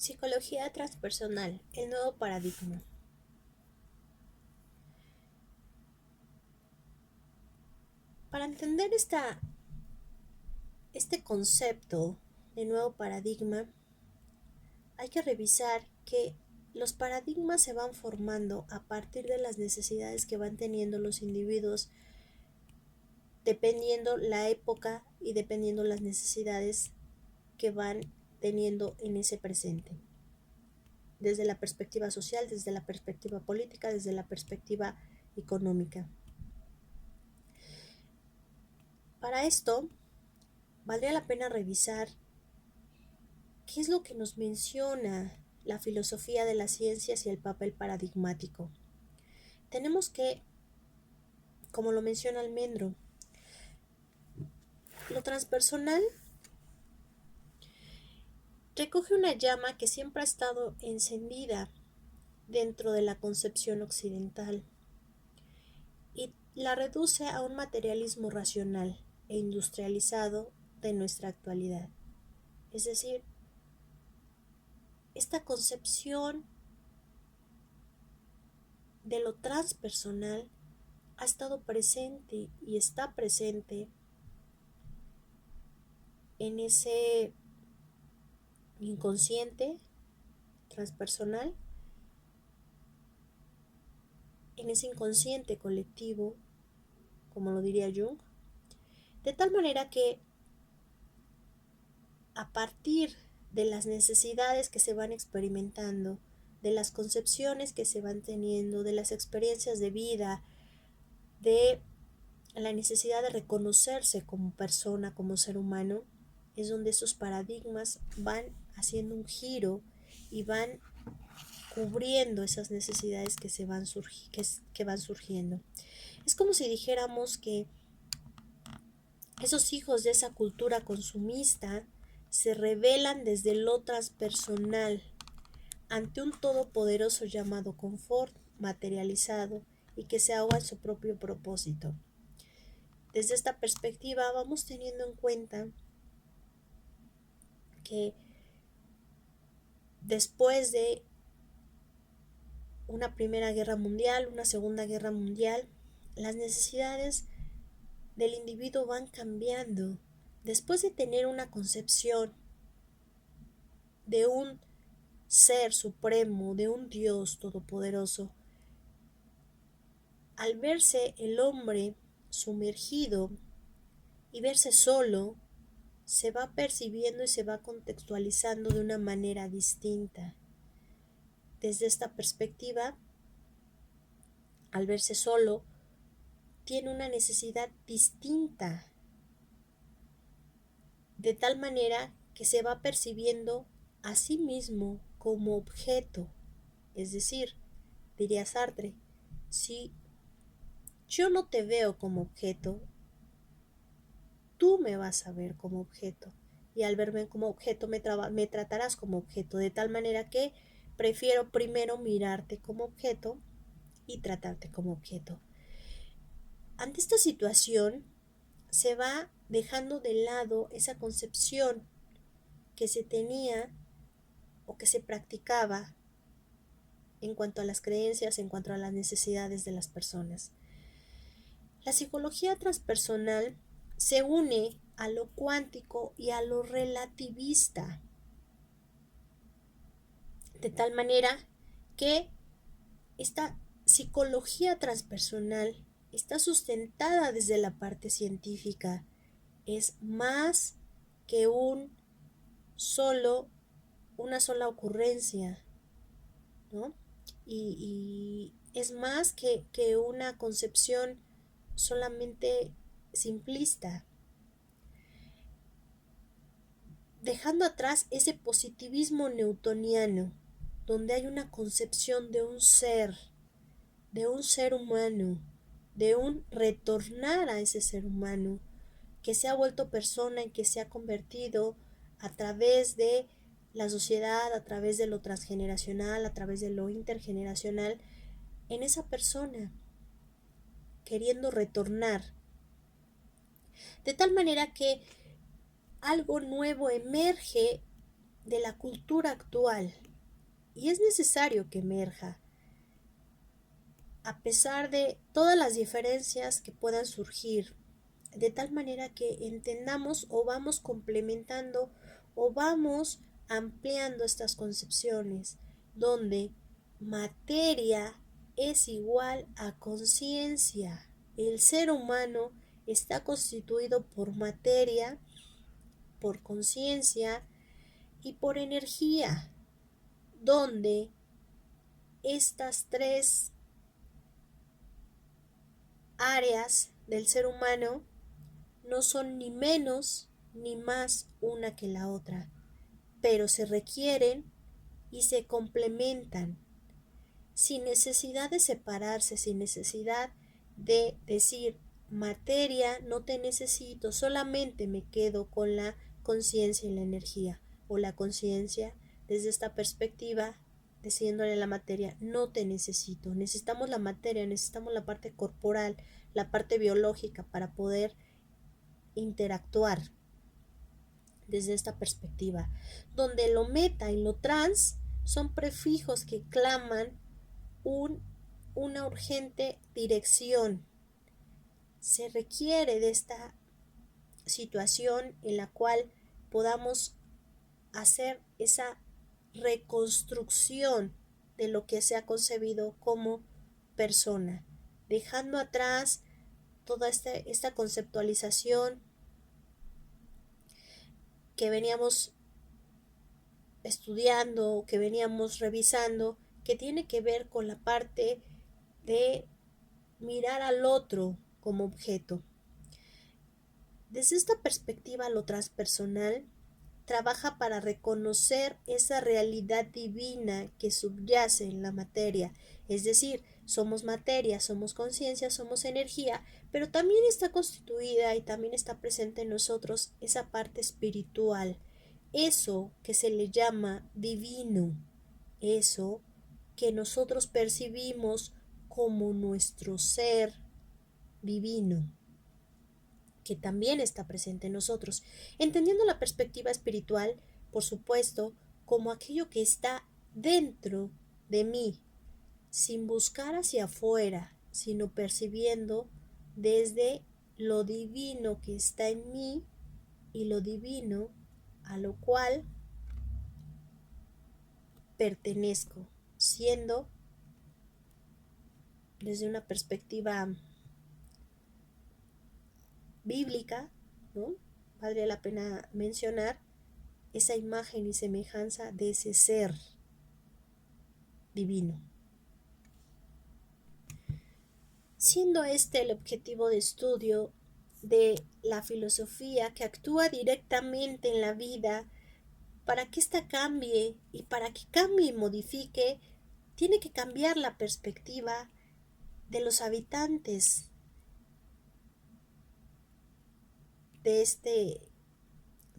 Psicología transpersonal, el nuevo paradigma. Para entender este concepto de nuevo paradigma, hay que revisar que los paradigmas se van formando a partir de las necesidades que van teniendo los individuos, dependiendo la época y dependiendo las necesidades que van teniendo en ese presente. Desde la perspectiva social, desde la perspectiva política, desde la perspectiva económica. Para esto, valdría la pena revisar qué es lo que nos menciona la filosofía de las ciencias y el papel paradigmático. Tenemos que, como lo menciona Almendro, lo transpersonal recoge una llama que siempre ha estado encendida dentro de la concepción occidental y la reduce a un materialismo racional e industrializado de nuestra actualidad. Es decir, esta concepción de lo transpersonal ha estado presente y está presente en ese inconsciente transpersonal, en ese inconsciente colectivo, como lo diría Jung, de tal manera que a partir de las necesidades que se van experimentando, de las concepciones que se van teniendo, de las experiencias de vida, de la necesidad de reconocerse como persona, como ser humano, es donde esos paradigmas van haciendo un giro y van cubriendo esas necesidades que van surgiendo. Es como si dijéramos que esos hijos de esa cultura consumista se rebelan desde lo transpersonal ante un todopoderoso llamado confort materializado y que se ahoga en su propio propósito. Desde esta perspectiva vamos teniendo en cuenta que después de una primera guerra mundial, una segunda guerra mundial, las necesidades del individuo van cambiando. Después de tener una concepción de un ser supremo, de un Dios todopoderoso, al verse el hombre sumergido y verse solo, se va percibiendo y se va contextualizando de una manera distinta. Desde esta perspectiva, al verse solo, tiene una necesidad distinta, de tal manera que se va percibiendo a sí mismo como objeto. Es decir, diría Sartre, si yo no te veo como objeto, tú me vas a ver como objeto. Y al verme como objeto me tratarás como objeto, de tal manera que prefiero primero mirarte como objeto y tratarte como objeto. Ante esta situación se va dejando de lado esa concepción que se tenía o que se practicaba en cuanto a las creencias, en cuanto a las necesidades de las personas. La psicología transpersonal se une a lo cuántico y a lo relativista, de tal manera que esta psicología transpersonal está sustentada desde la parte científica, es más que una sola ocurrencia, ¿no? Y es más que una concepción solamente simplista, dejando atrás ese positivismo newtoniano, donde hay una concepción de un ser humano, de un retornar a ese ser humano, que se ha vuelto persona y que se ha convertido a través de la sociedad, a través de lo transgeneracional, a través de lo intergeneracional, en esa persona, queriendo retornar. De tal manera que algo nuevo emerge de la cultura actual y es necesario que emerja, a pesar de todas las diferencias que puedan surgir, de tal manera que entendamos o vamos complementando o vamos ampliando estas concepciones, donde materia es igual a conciencia. El ser humano está constituido por materia, por conciencia y por energía, donde estas tres áreas del ser humano no son ni menos ni más una que la otra, pero se requieren y se complementan, sin necesidad de separarse, sin necesidad de decir materia, no te necesito, solamente me quedo con la conciencia y la energía, o la conciencia desde esta perspectiva, diciéndole a la materia, no te necesito, necesitamos la materia, necesitamos la parte corporal, la parte biológica para poder interactuar desde esta perspectiva, donde lo meta y lo trans son prefijos que claman una urgente dirección. Se requiere de esta situación en la cual podamos hacer esa reconstrucción de lo que se ha concebido como persona, dejando atrás toda esta conceptualización que veníamos estudiando, que veníamos revisando, que tiene que ver con la parte de mirar al otro como objeto. Desde esta perspectiva, lo transpersonal trabaja para reconocer esa realidad divina que subyace en la materia, es decir, somos materia, somos conciencia, somos energía, pero también está constituida y también está presente en nosotros esa parte espiritual, eso que se le llama divino, eso que nosotros percibimos como nuestro ser divino, que también está presente en nosotros, entendiendo la perspectiva espiritual, por supuesto, como aquello que está dentro de mí, sin buscar hacia afuera, sino percibiendo desde lo divino que está en mí y lo divino a lo cual pertenezco, siendo desde una perspectiva bíblica, ¿no? Vale la pena mencionar esa imagen y semejanza de ese ser divino. Siendo este el objetivo de estudio de la filosofía que actúa directamente en la vida para que ésta cambie y para que cambie y modifique, tiene que cambiar la perspectiva de los habitantes de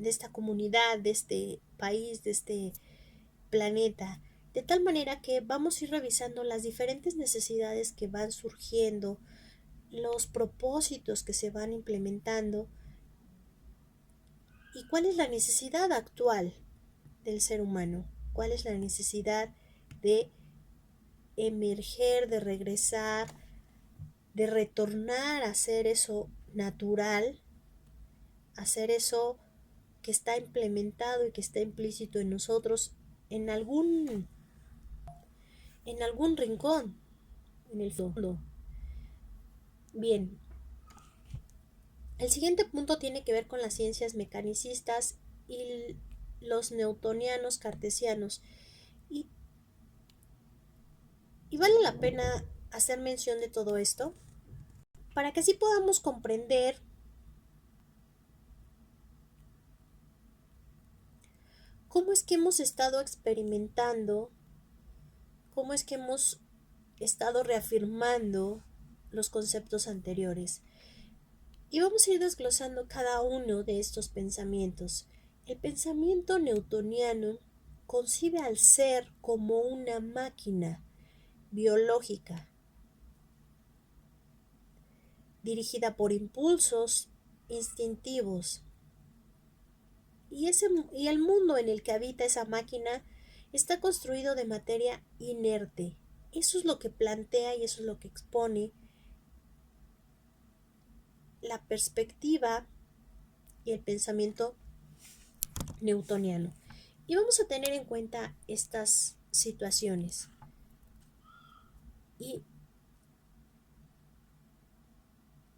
esta comunidad, de este país, de este planeta, de tal manera que vamos a ir revisando las diferentes necesidades que van surgiendo, los propósitos que se van implementando y cuál es la necesidad actual del ser humano, cuál es la necesidad de emerger, de regresar, de retornar a hacer eso natural, a hacer eso que está implementado y que está implícito en nosotros en algún rincón, en el fondo. Bien, el siguiente punto tiene que ver con las ciencias mecanicistas y los newtonianos cartesianos. Y, y vale la pena hacer mención de todo esto para que así podamos comprender cómo es que hemos estado experimentando, cómo es que hemos estado reafirmando los conceptos anteriores. Y vamos a ir desglosando cada uno de estos pensamientos. El pensamiento newtoniano concibe al ser como una máquina biológica, dirigida por impulsos instintivos, y el mundo en el que habita esa máquina está construido de materia inerte. Eso es lo que plantea y eso es lo que expone la perspectiva y el pensamiento newtoniano. Y vamos a tener en cuenta estas situaciones. Y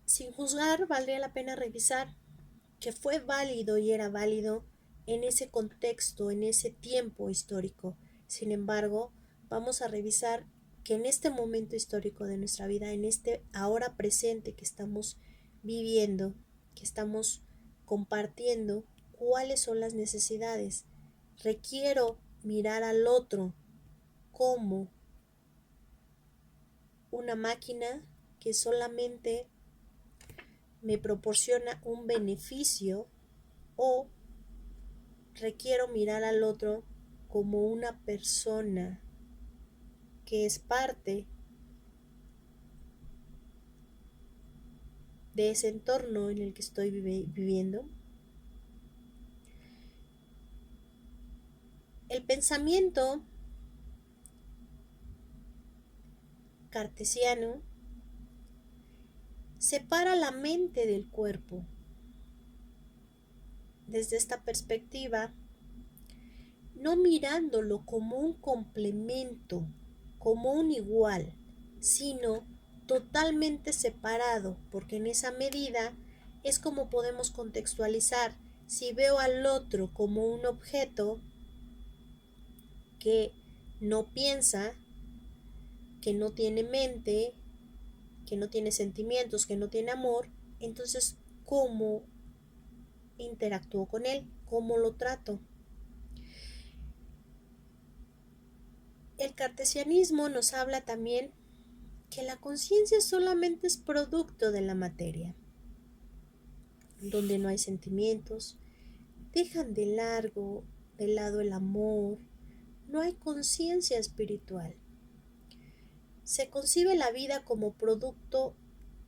sin juzgar, valdría la pena revisar que fue válido y era válido en ese contexto, en ese tiempo histórico. Sin embargo, vamos a revisar que en este momento histórico de nuestra vida, en este ahora presente que estamos viviendo, que estamos compartiendo, cuáles son las necesidades. Requiero mirar al otro como una máquina que solamente me proporciona un beneficio, o requiero mirar al otro como una persona que es parte de ese entorno en el que estoy viviendo. El pensamiento cartesiano separa la mente del cuerpo. Desde esta perspectiva, no mirándolo como un complemento, como un igual, sino totalmente separado, porque en esa medida es como podemos contextualizar. Si veo al otro como un objeto que no piensa, que no tiene mente, que no tiene sentimientos, que no tiene amor, entonces, ¿cómo interactúo con él? ¿Cómo lo trato? El cartesianismo nos habla también que la conciencia solamente es producto de la materia, donde no hay sentimientos, dejan de lado el amor, no hay conciencia espiritual. Se concibe la vida como producto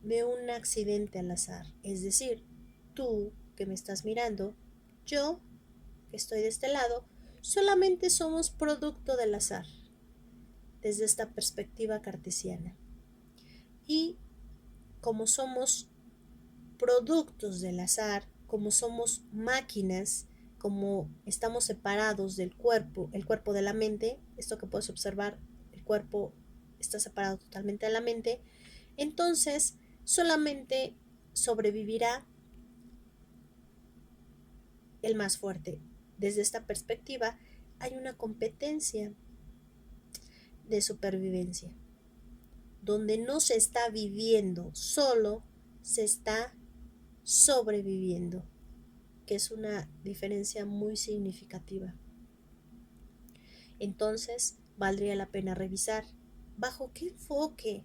de un accidente al azar, es decir, tú que me estás mirando, yo que estoy de este lado, solamente somos producto del azar, desde esta perspectiva cartesiana. Y como somos productos del azar, como somos máquinas, como estamos separados del cuerpo, el cuerpo de la mente, esto que puedes observar, el cuerpo está separado totalmente de la mente, entonces solamente sobrevivirá el más fuerte. Desde esta perspectiva hay una competencia de supervivencia, donde no se está viviendo, solo se está sobreviviendo, que es una diferencia muy significativa. Entonces, valdría la pena revisar bajo qué enfoque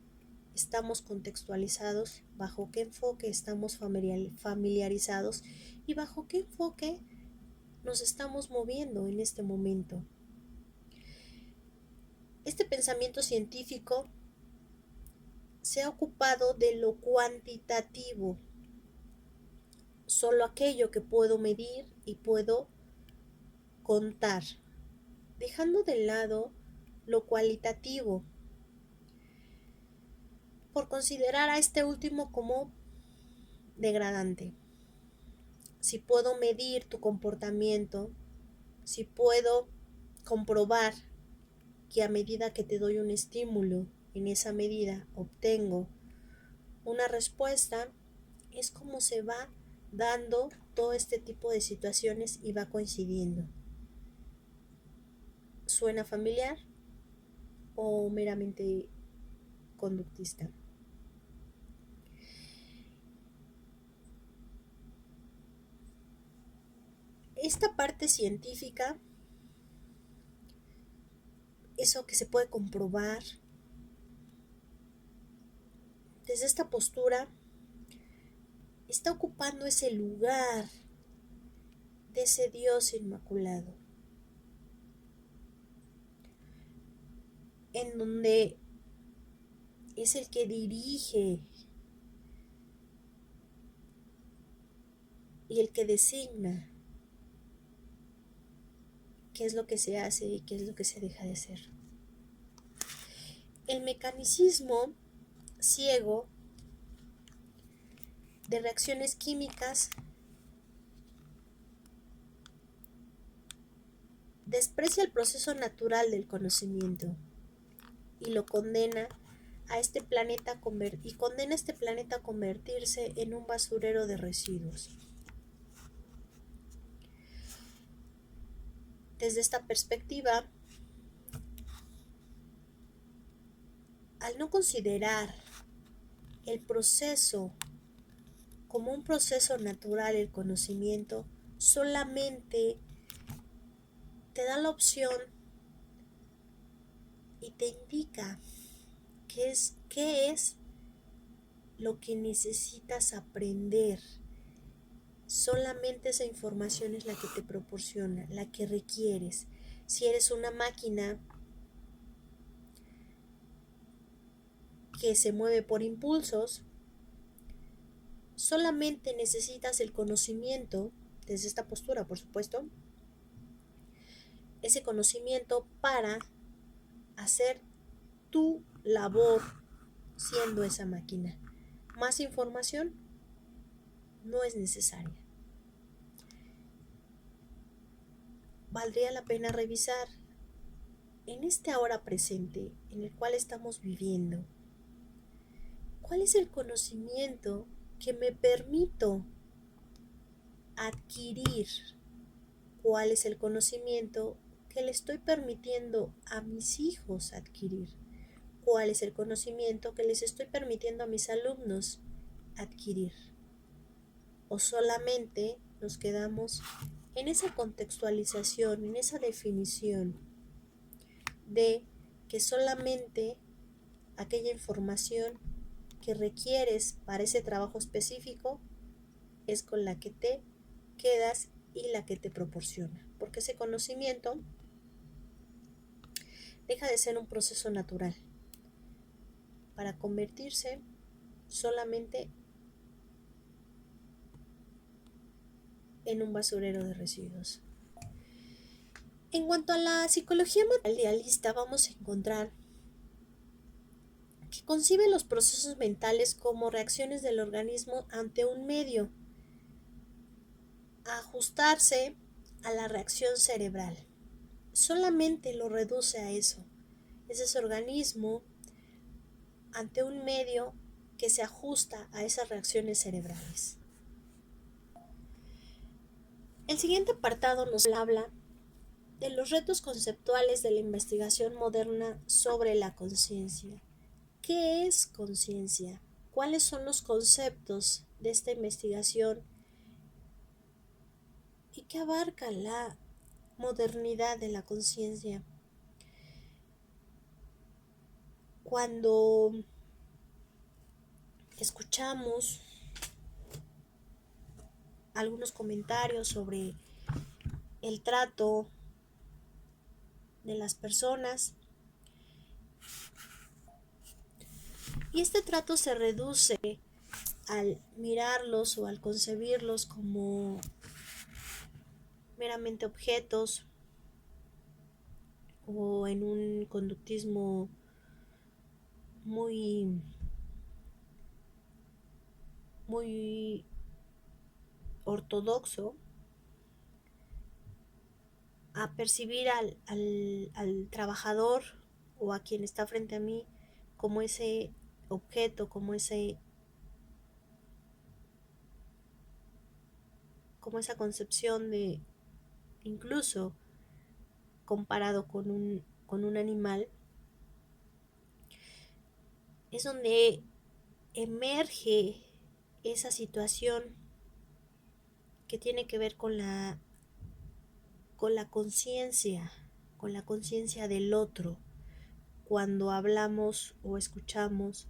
estamos contextualizados, bajo qué enfoque estamos familiarizados y bajo qué enfoque nos estamos moviendo en este momento. Este pensamiento científico se ha ocupado de lo cuantitativo, solo aquello que puedo medir y puedo contar, dejando de lado lo cualitativo, por considerar a este último como degradante. Si puedo medir tu comportamiento, si puedo comprobar que a medida que te doy un estímulo, en esa medida obtengo una respuesta, es como se va dando todo este tipo de situaciones y va coincidiendo. ¿Suena familiar o meramente conductista? Esta parte científica, eso que se puede comprobar, desde esta postura, está ocupando ese lugar de ese Dios inmaculado, en donde es el que dirige y el que designa qué es lo que se hace y qué es lo que se deja de hacer. El mecanismo ciego de reacciones químicas desprecia el proceso natural del conocimiento y lo condena a este planeta a convertirse en un basurero de residuos. Desde esta perspectiva, al no considerar el proceso como un proceso natural, el conocimiento solamente te da la opción y te indica qué es lo que necesitas aprender. Solamente esa información es la que te proporciona, la que requieres. Si eres una máquina que se mueve por impulsos, solamente necesitas el conocimiento, desde esta postura, por supuesto, ese conocimiento para hacer tu labor siendo esa máquina. Más información no es necesaria. Valdría la pena revisar en este ahora presente en el cual estamos viviendo, ¿cuál es el conocimiento que me permito adquirir? ¿Cuál es el conocimiento que le estoy permitiendo a mis hijos adquirir? ¿Cuál es el conocimiento que les estoy permitiendo a mis alumnos adquirir? ¿O solamente nos quedamos en esa contextualización, en esa definición de que solamente aquella información que requieres para ese trabajo específico es con la que te quedas y la que te proporciona? Porque ese conocimiento deja de ser un proceso natural para convertirse solamente en un basurero de residuos. En cuanto a la psicología materialista, vamos a encontrar que concibe los procesos mentales como reacciones del organismo ante un medio, a ajustarse a la reacción cerebral. Solamente lo reduce a eso. Es ese organismo ante un medio que se ajusta a esas reacciones cerebrales. El siguiente apartado nos habla de los retos conceptuales de la investigación moderna sobre la conciencia. ¿Qué es conciencia? ¿Cuáles son los conceptos de esta investigación? ¿Y qué abarca la modernidad de la conciencia? Cuando escuchamos algunos comentarios sobre el trato de las personas, y este trato se reduce al mirarlos o al concebirlos como meramente objetos o en un conductismo muy ortodoxo, a percibir al trabajador o a quien está frente a mí como ese objeto, como esa concepción de, incluso comparado con un animal, es donde emerge esa situación que tiene que ver con la conciencia, del otro, cuando hablamos o escuchamos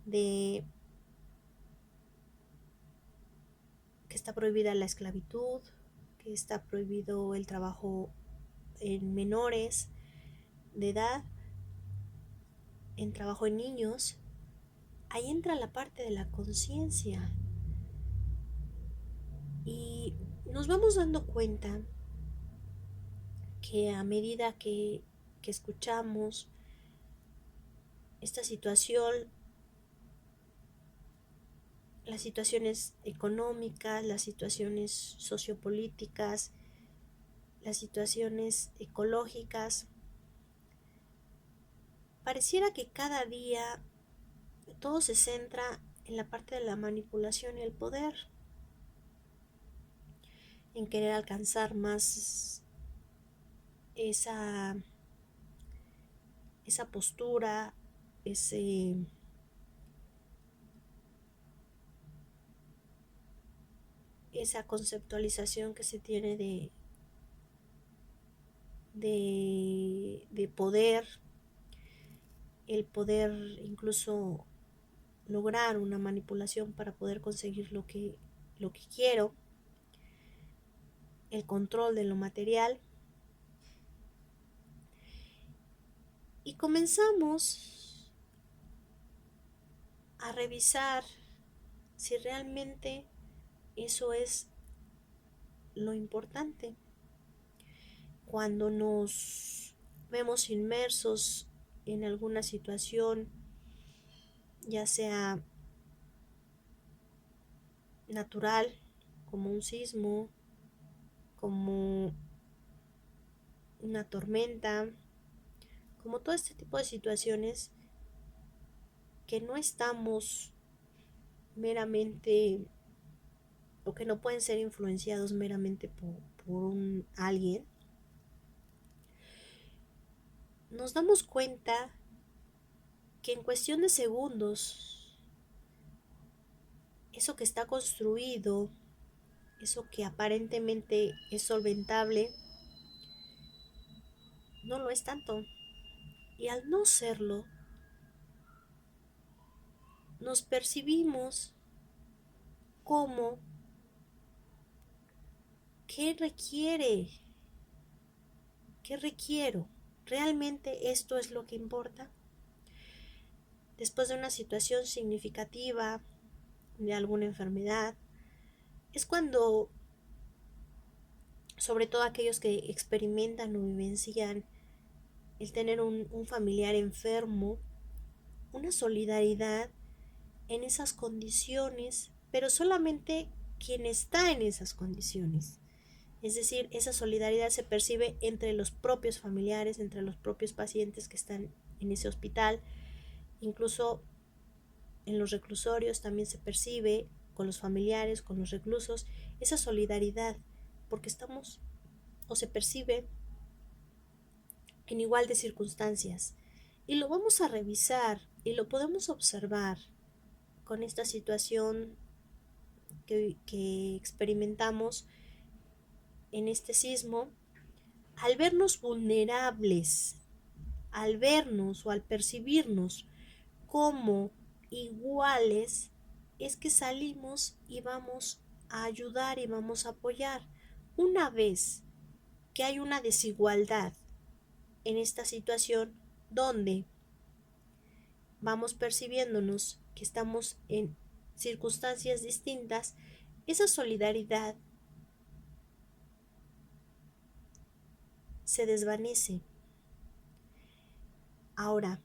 de que está prohibida la esclavitud, que está prohibido el trabajo en menores de edad, en trabajo en niños. Ahí entra la parte de la conciencia y nos vamos dando cuenta que a medida que escuchamos esta situación, las situaciones económicas, las situaciones sociopolíticas, las situaciones ecológicas, pareciera que cada día todo se centra en la parte de la manipulación y el poder, en querer alcanzar más esa postura, esa conceptualización que se tiene de poder, el poder incluso lograr una manipulación para poder conseguir lo que quiero, el control de lo material. Y comenzamos a revisar si realmente eso es lo importante. Cuando nos vemos inmersos en alguna situación, ya sea natural, como un sismo, como una tormenta, como todo este tipo de situaciones que no estamos meramente, o que no pueden ser influenciados meramente por alguien, nos damos cuenta que en cuestión de segundos, eso que está construido, eso que aparentemente es solventable, no lo es tanto. Y al no serlo, nos percibimos como ¿qué requiere? ¿Qué requiero? ¿Realmente esto es lo que importa? Después de una situación significativa, de alguna enfermedad, es cuando, sobre todo aquellos que experimentan o vivencian el tener un familiar enfermo, una solidaridad en esas condiciones, pero solamente quien está en esas condiciones. Es decir, esa solidaridad se percibe entre los propios familiares, entre los propios pacientes que están en ese hospital, incluso en los reclusorios también se percibe con los familiares, con los reclusos, esa solidaridad, porque estamos o se percibe en igual de circunstancias. Y lo vamos a revisar y lo podemos observar con esta situación que experimentamos en este sismo, al vernos vulnerables, al vernos o al percibirnos como iguales, es que salimos y vamos a ayudar y vamos a apoyar. Una vez que hay una desigualdad en esta situación donde vamos percibiéndonos que estamos en circunstancias distintas, esa solidaridad se desvanece. Ahora,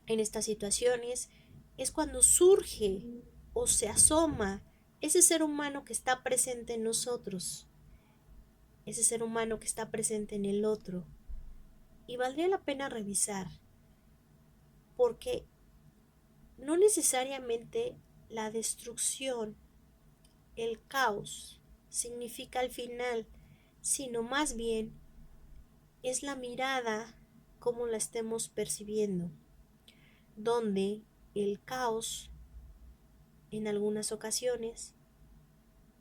en estas situaciones es cuando surge o se asoma ese ser humano que está presente en nosotros, ese ser humano que está presente en el otro. Y valdría la pena revisar, porque no necesariamente la destrucción, el caos, significa el final, sino más bien es la mirada como la estemos percibiendo, donde el caos en algunas ocasiones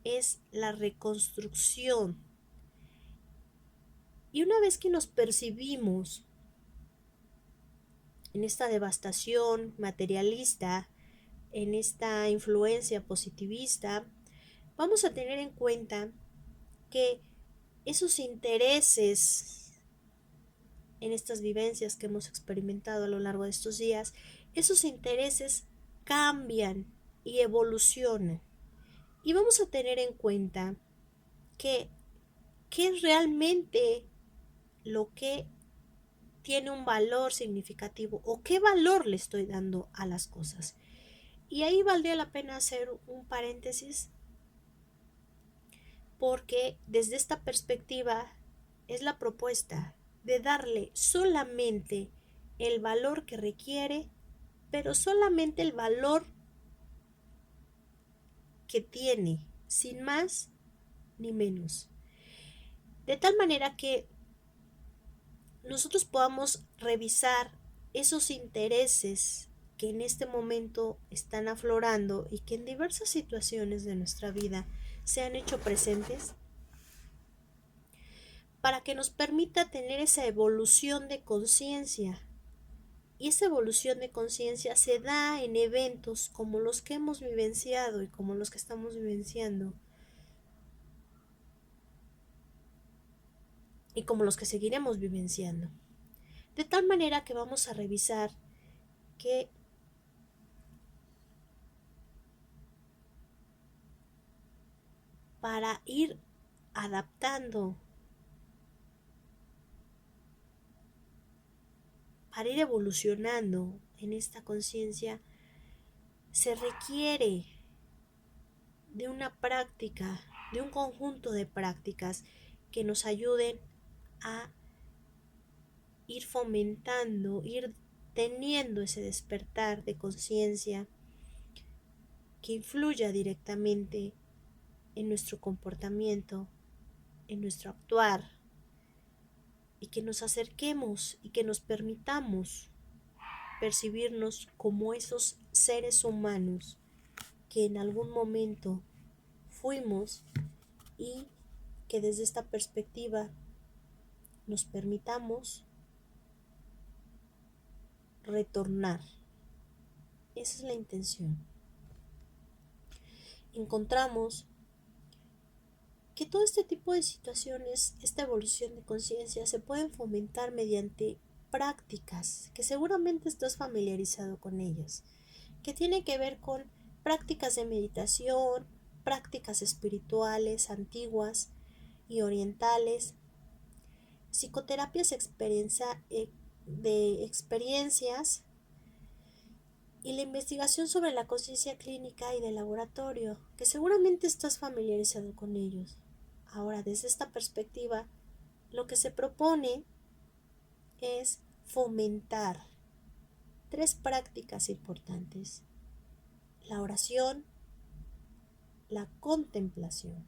es la reconstrucción. Y una vez que nos percibimos en esta devastación materialista, en esta influencia positivista, vamos a tener en cuenta que esos intereses en estas vivencias que hemos experimentado a lo largo de estos días, esos intereses cambian y evolucionan. Y vamos a tener en cuenta que qué es realmente lo que tiene un valor significativo o qué valor le estoy dando a las cosas. Y ahí valdría la pena hacer un paréntesis porque desde esta perspectiva es la propuesta de darle solamente el valor que requiere, pero solamente el valor que tiene, sin más ni menos. De tal manera que nosotros podamos revisar esos intereses que en este momento están aflorando y que en diversas situaciones de nuestra vida se han hecho presentes para que nos permita tener esa evolución de conciencia. Y esa evolución de conciencia se da en eventos como los que hemos vivenciado y como los que estamos vivenciando y como los que seguiremos vivenciando. De tal manera que vamos a revisar que para ir adaptando, para ir evolucionando en esta conciencia, se requiere de una práctica, de un conjunto de prácticas que nos ayuden a ir fomentando, ir teniendo ese despertar de conciencia que influya directamente en nuestro comportamiento, en nuestro actuar, y que nos acerquemos y que nos permitamos percibirnos como esos seres humanos que en algún momento fuimos y que desde esta perspectiva nos permitamos retornar. Esa es la intención. Encontramos que todo este tipo de situaciones, esta evolución de conciencia, se pueden fomentar mediante prácticas que seguramente estás familiarizado con ellas, que tiene que ver con prácticas de meditación, prácticas espirituales antiguas y orientales, psicoterapias de experiencias y la investigación sobre la conciencia clínica y de laboratorio, que seguramente estás familiarizado con ellos. Ahora, desde esta perspectiva, lo que se propone es fomentar tres prácticas importantes: la oración, la contemplación